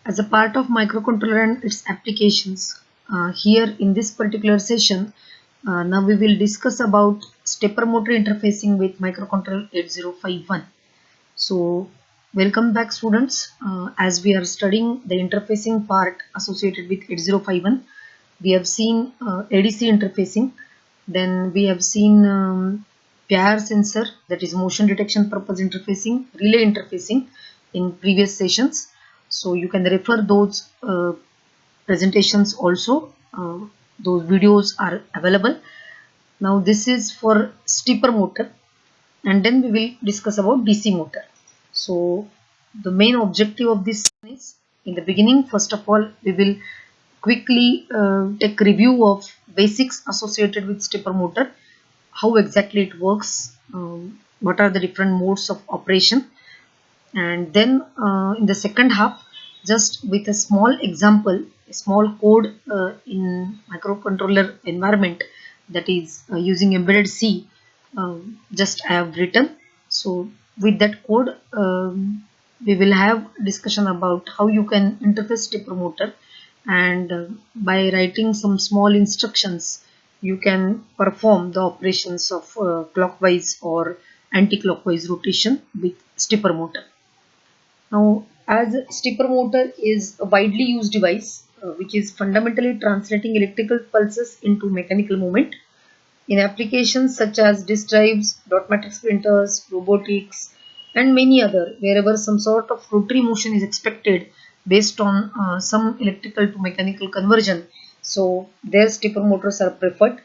As a part of microcontroller and its applications, here in this particular session, now we will discuss about stepper motor interfacing with microcontroller 8051. So, welcome back students. As we are studying the interfacing part associated with 8051, we have seen ADC interfacing, then we have seen PIR sensor, that is motion detection purpose interfacing, relay interfacing in previous sessions. So you can refer those presentations also. Those videos are available. Now this is for stepper motor, and then we will discuss about DC motor. So the main objective of this is, in the beginning, first of all, we will quickly take review of basics associated with stepper motor, how exactly it works, what are the different modes of operation, and then in the second half, just with a small example, a small code in microcontroller environment, that is using embedded C, just I have written. So with that code, we will have discussion about how you can interface stepper motor, and by writing some small instructions, you can perform the operations of clockwise or anti-clockwise rotation with stepper motor. Now, as stepper motor is a widely used device which is fundamentally translating electrical pulses into mechanical movement in applications such as disk drives, dot matrix printers, robotics, and many other, wherever some sort of rotary motion is expected based on some electrical to mechanical conversion. So, their stepper motors are preferred.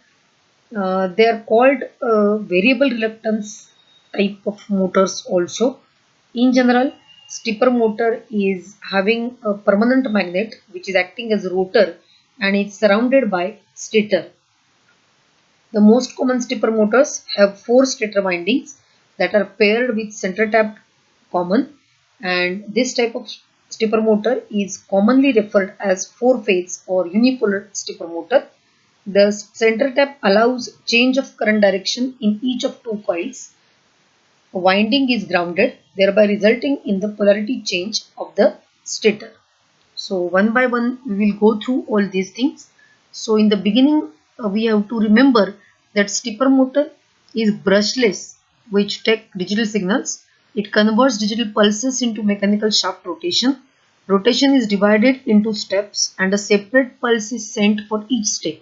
They are called variable reluctance type of motors also. In general, stepper motor is having a permanent magnet which is acting as a rotor, and it's surrounded by stator. The most common stepper motors have four stator windings that are paired with center tap common, and this type of stepper motor is commonly referred as four-phase or unipolar stepper motor. The center tap allows change of current direction in each of two coils. A winding is grounded, thereby resulting in the polarity change of the stator. So one by one we will go through all these things. So in the beginning we have to remember that stepper motor is brushless, which take digital signals. It converts digital pulses into mechanical shaft rotation. Rotation is divided into steps and a separate pulse is sent for each step.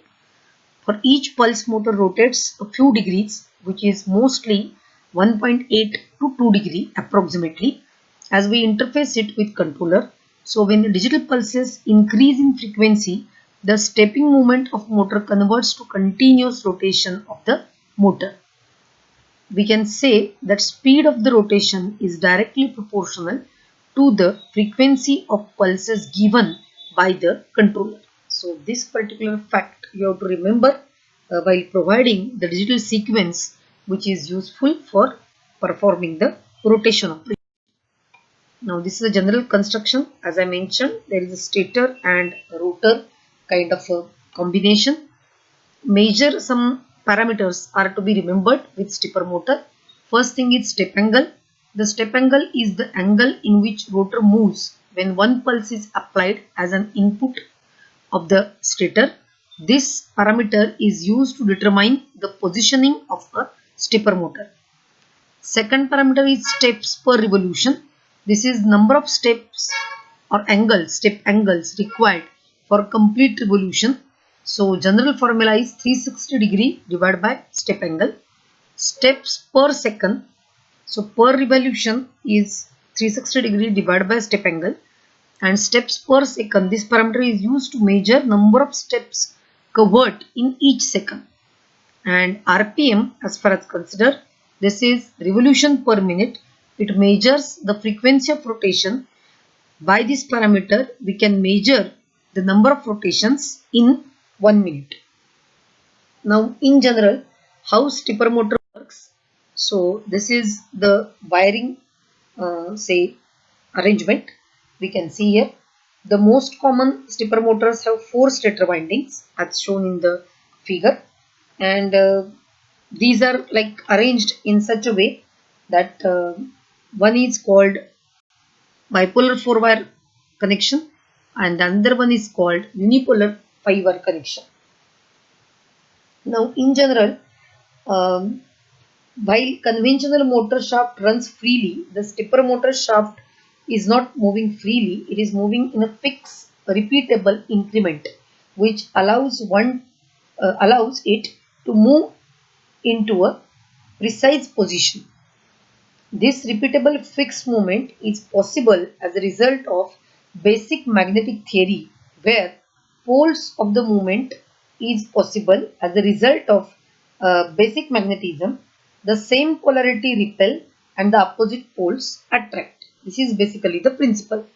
For each pulse, motor rotates a few degrees, which is mostly 1.8 to 2 degree approximately, as we interface it with controller. So when the digital pulses increase in frequency, the stepping movement of motor converts to continuous rotation of the motor. We can say that speed of the rotation is directly proportional to the frequency of pulses given by the controller. So this particular fact you have to remember while providing the digital sequence, which is useful for performing the rotation operation. Now this is a general construction. As I mentioned, there is a stator and a rotor kind of a combination. Major some parameters are to be remembered with stepper motor. First thing is step angle. The step angle is the angle in which rotor moves when one pulse is applied as an input of the stator. This parameter is used to determine the positioning of a stepper motor. Second parameter is steps per revolution. This is number of steps or angles, step angles required for complete revolution. So general formula is 360 degree divided by step angle. Steps per second. So per revolution is 360 degree divided by step angle, and steps per second. This parameter is used to measure number of steps covered in each second. And RPM, as far as considered, this is revolution per minute. It measures the frequency of rotation. By this parameter, we can measure the number of rotations in 1 minute. Now, in general, how stepper motor works. So, this is the wiring, say, arrangement. We can see here. The most common stepper motors have four stator windings, as shown in the figure, and these are like arranged in such a way that one is called bipolar 4-wire connection, and the another one is called unipolar fiber connection. Now in general, um, while conventional motor shaft runs freely, the stepper motor shaft is not moving freely. It is moving in a fixed, repeatable increment, which allows it to move into a precise position. This repeatable fixed movement is possible as a result of basic magnetic theory, where poles of the movement is possible as a result of basic magnetism. The same polarity repel and the opposite poles attract. This is basically the principle.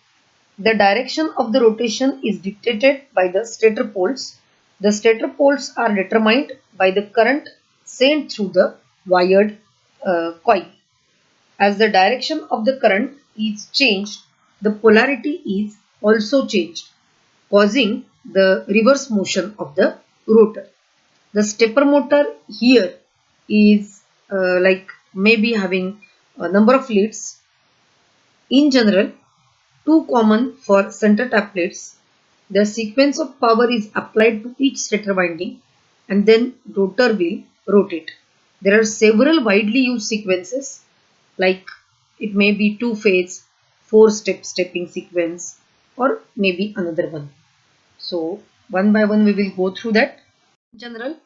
The direction of the rotation is dictated by the stator poles. The stator poles are determined by the current sent through the wired coil. As the direction of the current is changed, the polarity is also changed, causing the reverse motion of the rotor. The stepper motor here is like maybe having a number of leads. In general, two common for center tap plates. The sequence of power is applied to each stator winding and then rotor will rotate. There are several widely used sequences, like it may be two phase, four step stepping sequence, or maybe another one. So one by one we will go through that. In general,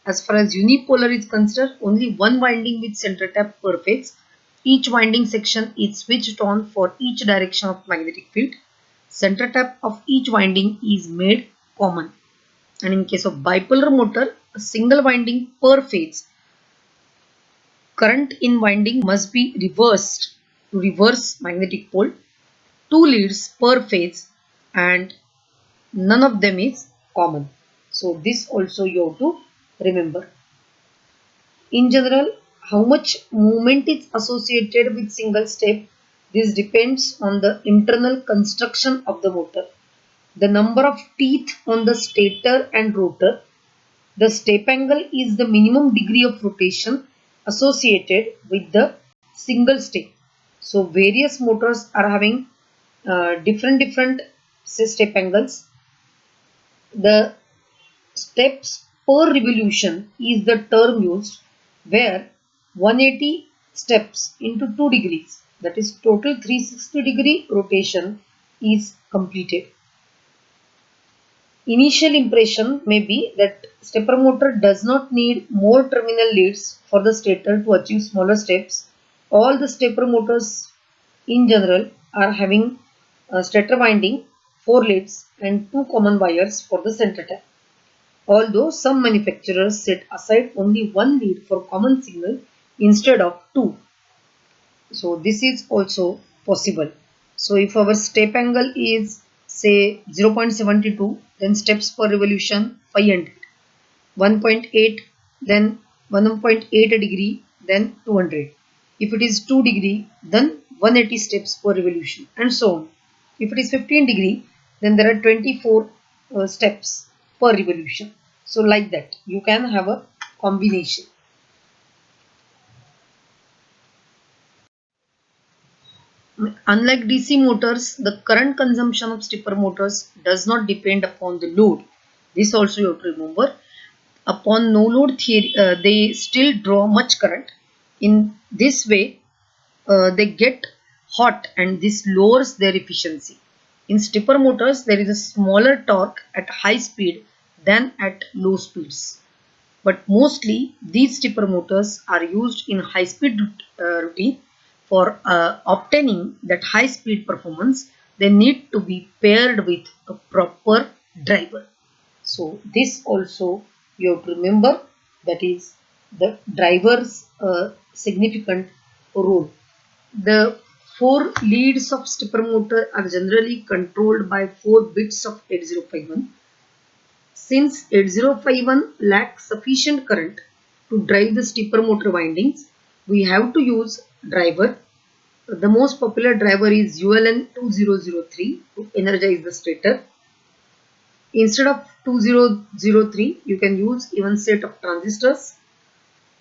as far as unipolar is concerned, only one winding with center tap per phase. Each winding section is switched on for each direction of magnetic field. Center tap of each winding is made common. And in case of bipolar motor, a single winding per phase. Current in winding must be reversed to reverse magnetic pole. Two leads per phase and none of them is common. So this also you have to remember. In general, how much movement is associated with single step, this depends on the internal construction of the motor, the number of teeth on the stator and rotor. The step angle is the minimum degree of rotation associated with the single step. So various motors are having different step angles. The steps per revolution is the term used, where 180 steps into 2 degrees, that is total 360-degree rotation is completed. Initial impression may be that stepper motor does not need more terminal leads for the stator to achieve smaller steps. All the stepper motors in general are having a stator winding, 4 leads and 2 common wires for the center tap. Although some manufacturers set aside only one lead for common signal instead of two. So this is also possible. So if our step angle is say 0.72, then steps per revolution 500, 1.8, then 1.8 degree, then 200. If it is 2 degree, then 180 steps per revolution, and so on. If it is 15 degree, then there are 24 steps per revolution. So like that, you can have a combination. Unlike DC motors, the current consumption of stepper motors does not depend upon the load. This also you have to remember. Upon no load theory, they still draw much current. In this way, they get hot and this lowers their efficiency. In stepper motors, there is a smaller torque at high speed than at low speeds. But mostly these stepper motors are used in high speed routine. For obtaining that high speed performance, they need to be paired with a proper driver. So this also you have to remember, that is the driver's significant role. The 4 leads of stepper motor are generally controlled by 4 bits of 8051. Since 8051 lacks sufficient current to drive the stepper motor windings, we have to use driver. The most popular driver is ULN2003 to energize the stator. Instead of 2003, you can use even set of transistors.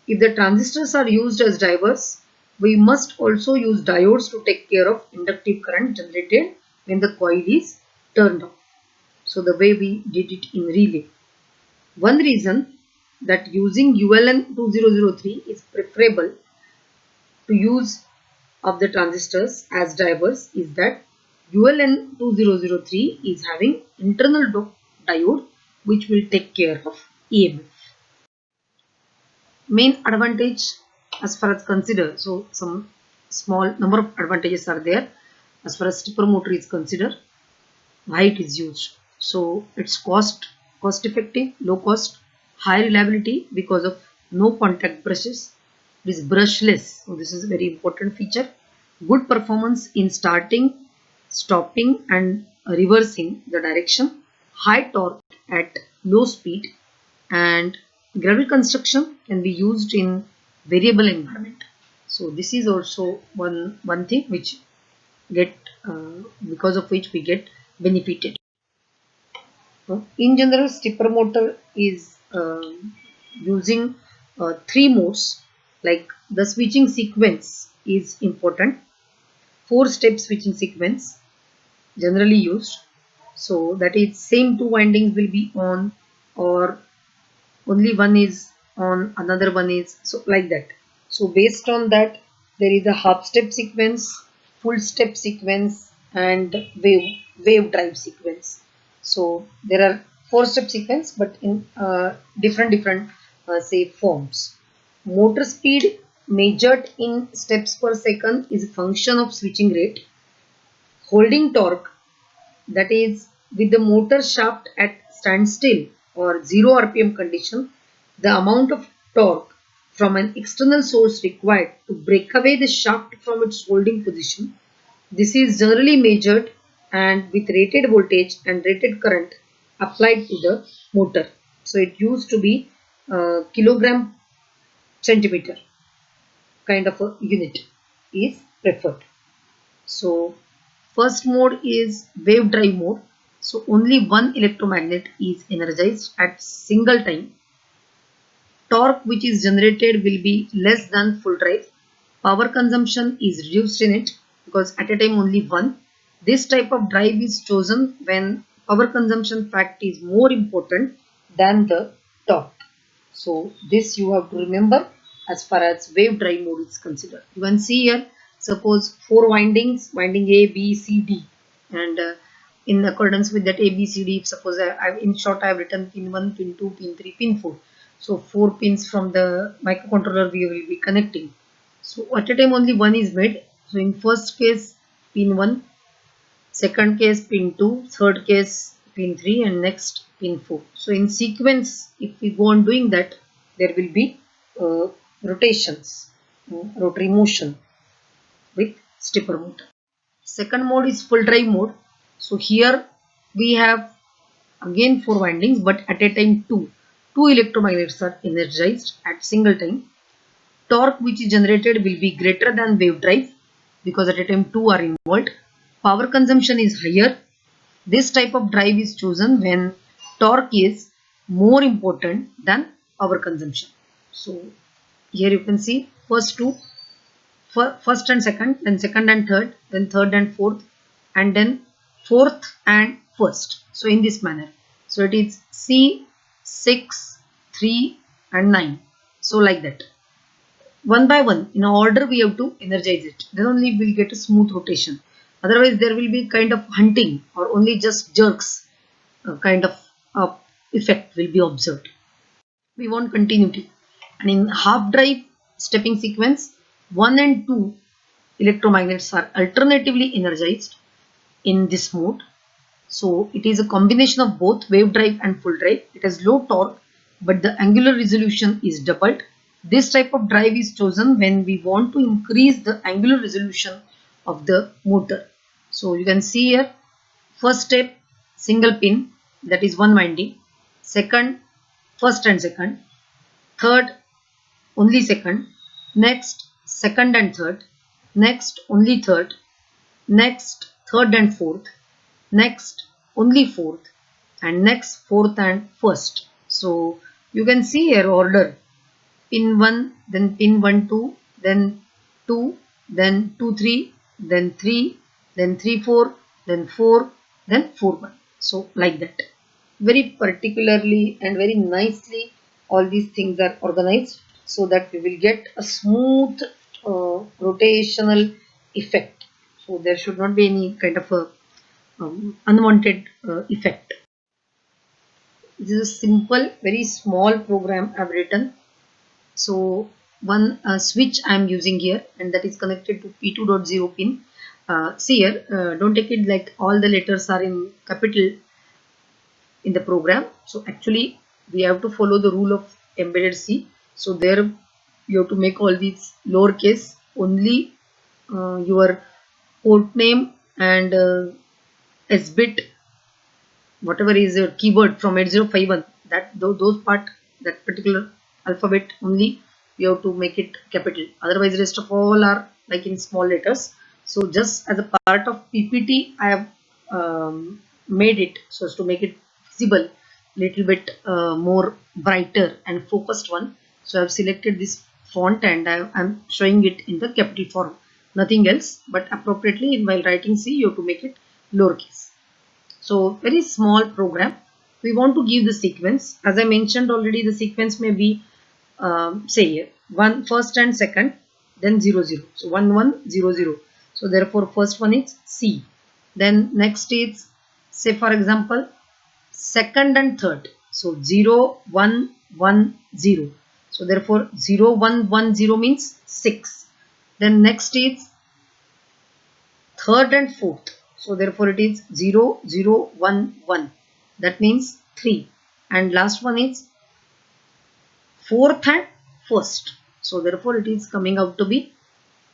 If the transistors are used as drivers, we must also use diodes to take care of inductive current generated when the coil is turned off. So the way we did it in relay. One reason that using ULN 2003 is preferable to use of the transistors as drivers is that ULN 2003 is having internal diode which will take care of EMF. Main advantage as far as consider, so some small number of advantages are there as far as stepper motor is considered. Why it is used? So it's cost effective, low cost, high reliability because of no contact brushes. It is brushless, so this is a very important feature. Good performance in starting, stopping and reversing the direction. High torque at low speed, and gravel construction can be used in variable environment. So this is also one thing which get because of which we get benefited. In general, stepper motor is using three modes. Like the switching sequence is important. 4-step switching sequence generally used. So that is same two windings will be on, or only one is on, another one is, so like that. So based on that, there is a half step sequence, full step sequence and wave drive sequence. So there are 4-step sequence but in different say forms. Motor speed measured in steps per second is a function of switching rate. Holding torque, that is with the motor shaft at standstill or 0 RPM condition, the amount of torque from an external source required to break away the shaft from its holding position. This is generally measured and with rated voltage and rated current applied to the motor. So it used to be kilogram centimeter kind of a unit is preferred. So first mode is wave drive mode. So only one electromagnet is energized at single time. Torque which is generated will be less than full drive. Power consumption is reduced in it because at a time only one. This type of drive is chosen when power consumption fact is more important than the torque. So this you have to remember as far as wave drive mode is considered. You can see here, suppose 4 windings, winding A, B, C, D, and in accordance with that A, B, C, D, suppose in short I have written pin 1, pin 2, pin 3, pin 4. So 4 pins from the microcontroller we will be connecting. So at a time only one is made. So in first case pin 1, second case pin 2, third case pin 3 and next pin 4. So in sequence if we go on doing that, there will be rotations, rotary motion with stepper motor. Second mode is full drive mode. So here we have again 4 windings but at a time 2 electromagnets are energized at single time. Torque which is generated will be greater than wave drive because at a time 2 are involved. Power consumption is higher. This type of drive is chosen when torque is more important than power consumption. So here you can see first two, first and second, then second and third, then third and fourth, and then fourth and first. So in this manner. So it is C, 6, 3 and 9. So like that. One by one in order we have to energize it. Then only we will get a smooth rotation. Otherwise there will be kind of hunting or only just jerks kind of effect will be observed. We want continuity. And in half drive stepping sequence, 1 and 2 electromagnets are alternatively energized in this mode. So it is a combination of both wave drive and full drive. It has low torque but the angular resolution is doubled. This type of drive is chosen when we want to increase the angular resolution of the motor. So you can see here, first step single pin, that is one winding. Second, first and second. Third, only second. Next, second and third. Next, only third. Next, third and fourth. Next, only fourth. And next, fourth and first. So you can see here order. Pin 1, then pin 1, 2, then 2, then 2, 3, then 3, then 3, 4, then 4, then 4, 1. So like that, very particularly and very nicely all these things are organized so that we will get a smooth rotational effect. So there should not be any kind of a unwanted effect. This is a simple, very small program I've written. So one switch I'm using here, and that is connected to P2.0 pin. See here, don't take it like all the letters are in capital in the program. So actually we have to follow the rule of embedded C. So there you have to make all these lowercase, only your port name and S bit, whatever is your keyboard from 8051, that those part, that particular alphabet only you have to make it capital, otherwise rest of all are like in small letters. So just as a part of PPT I have made it so as to make it visible, little bit more brighter and focused one. So I have selected this font and I'm showing it in the capital form, nothing else, but appropriately while writing C you have to make it lowercase. So very small program. We want to give the sequence. As I mentioned already, the sequence may be say one first and second, then 0 0. So 1 1 0 0. So therefore first one is C. Then next is, say for example, second and third. So 0 1 1 0. So therefore 0 1 1 0 means 6. Then next is third and fourth. So therefore it is 0 0 1 1. That means 3. And last one is fourth and first. So therefore it is coming out to be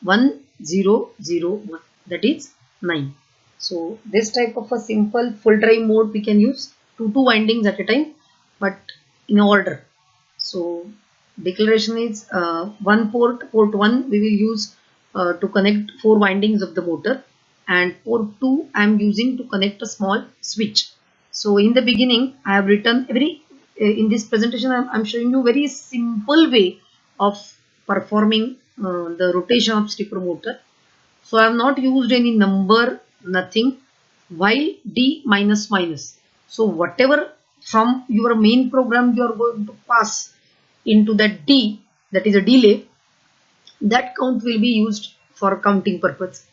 1 0 0 1. That is 9. So this type of a simple full drive mode we can use two windings at a time, but in order. So declaration is one port 1 we will use to connect 4 windings of the motor, and port 2 I am using to connect a small switch. So in the beginning I have written every in this presentation I'm showing you very simple way of performing the rotation of stepper motor. So I have not used any number, nothing, while D minus minus. So whatever from your main program you are going to pass into that D, that is a delay, that count will be used for counting purpose.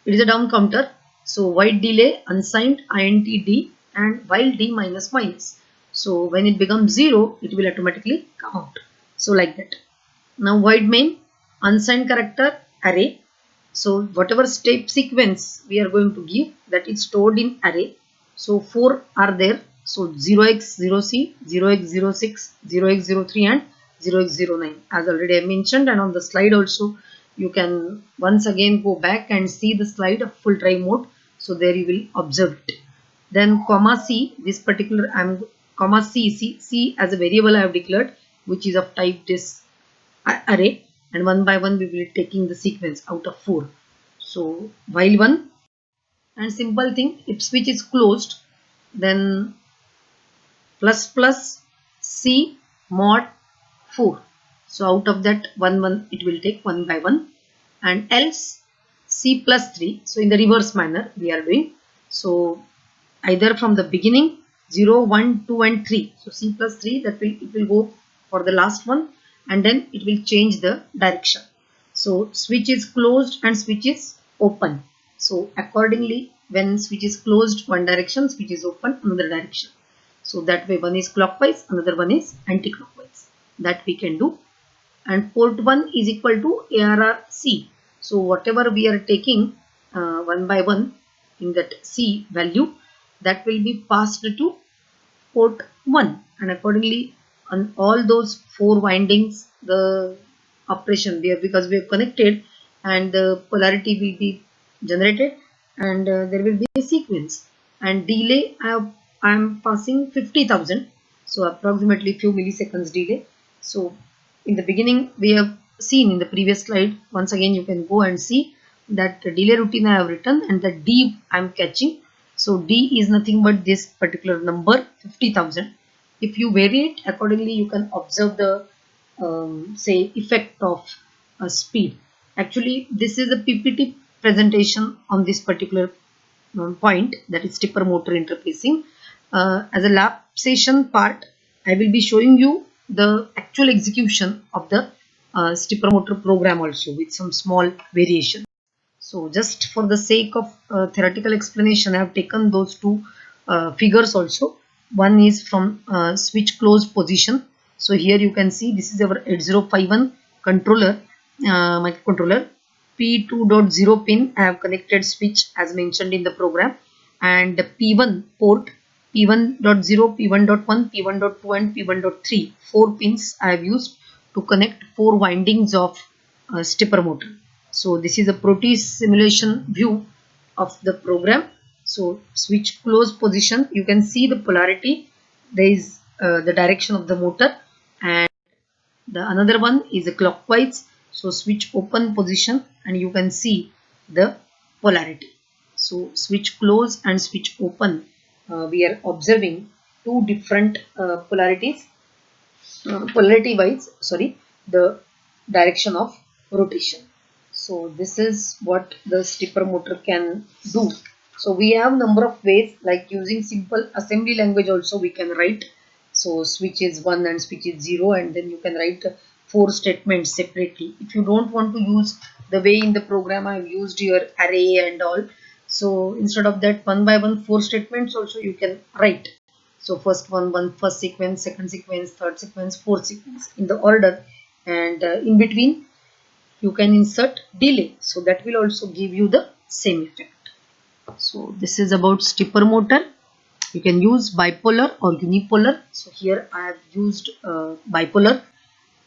It is a down counter. So while delay unsigned int D and while D minus minus. So when it becomes 0, it will automatically count. So like that. Now void main unsigned character array. So whatever step sequence we are going to give, that is stored in array. So 4 are there. So 0x0c, 0x06, 0x03 and 0x09, as already I mentioned, and on the slide also you can once again go back and see the slide of full drive mode. So there you will observe it. Then comma C, this particular comma C as a variable I have declared, which is of type this array, and one by one we will be taking the sequence out of 4. So while 1, and simple thing, if switch is closed, then plus plus C mod 4. So out of that 1 1 it will take 1 by 1, and else C plus 3. So in the reverse manner we are doing. So either from the beginning 0 1 2 and 3. So C plus 3, that will it will go for the last one, and then it will change the direction. So switch is closed and switch is open. So accordingly, when switch is closed one direction, switch is open another direction. So that way one is clockwise, another one is anti-clockwise. That we can do. And port 1 is equal to ARR C. So whatever we are taking one by one in that C value, that will be passed to port 1, and accordingly on all those 4 windings the operation there, because we have connected, and the polarity will be generated, and there will be a sequence. And delay I am passing 50,000, so approximately few milliseconds delay. So in the beginning we have seen in the previous slide, once again you can go and see that delay routine I have written, and the D I am catching. So D is nothing but this particular number 50,000. If you vary it accordingly, you can observe the say effect of speed. Actually this is a PPT presentation on this particular point, that is stepper motor interfacing. As a lab session part, I will be showing you the actual execution of the stepper motor program also with some small variation. So just for the sake of theoretical explanation, I have taken those two figures also. One is from switch close position. So here you can see this is our 8051 controller, microcontroller. P2.0 pin, I have connected switch as mentioned in the program, and the P1 port, P1.0, P1.1, P1.2 and P1.3, 4 pins I have used to connect 4 windings of stepper motor. So this is a Proteus simulation view of the program. So switch close position, you can see the polarity. There is the direction of the motor, and the another one is a clockwise. So switch open position, and you can see the polarity. So switch close and switch open, we are observing two different polarities, polarity wise, sorry, the direction of rotation. So this is what the stepper motor can do. So we have number of ways, like using simple assembly language also we can write. So switch is 1 and switch is 0, and then you can write 4 statements separately. If you don't want to use the way in the program I have used here, array and all, so instead of that, one by one 4 statements also you can write. So first sequence, second sequence, third sequence, fourth sequence in the order, and in between you can insert delay, so that will also give you the same effect. So this is about stepper motor. You can use bipolar or unipolar. So here I have used bipolar.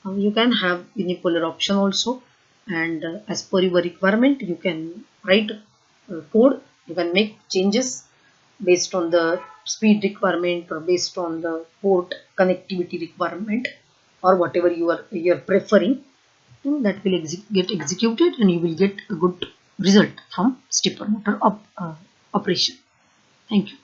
You can have unipolar option also, and as per your requirement you can write code. You can make changes based on the speed requirement or based on the port connectivity requirement, or whatever you are preferring, and that will get executed, and you will get a good result from stepper motor operation. Thank you.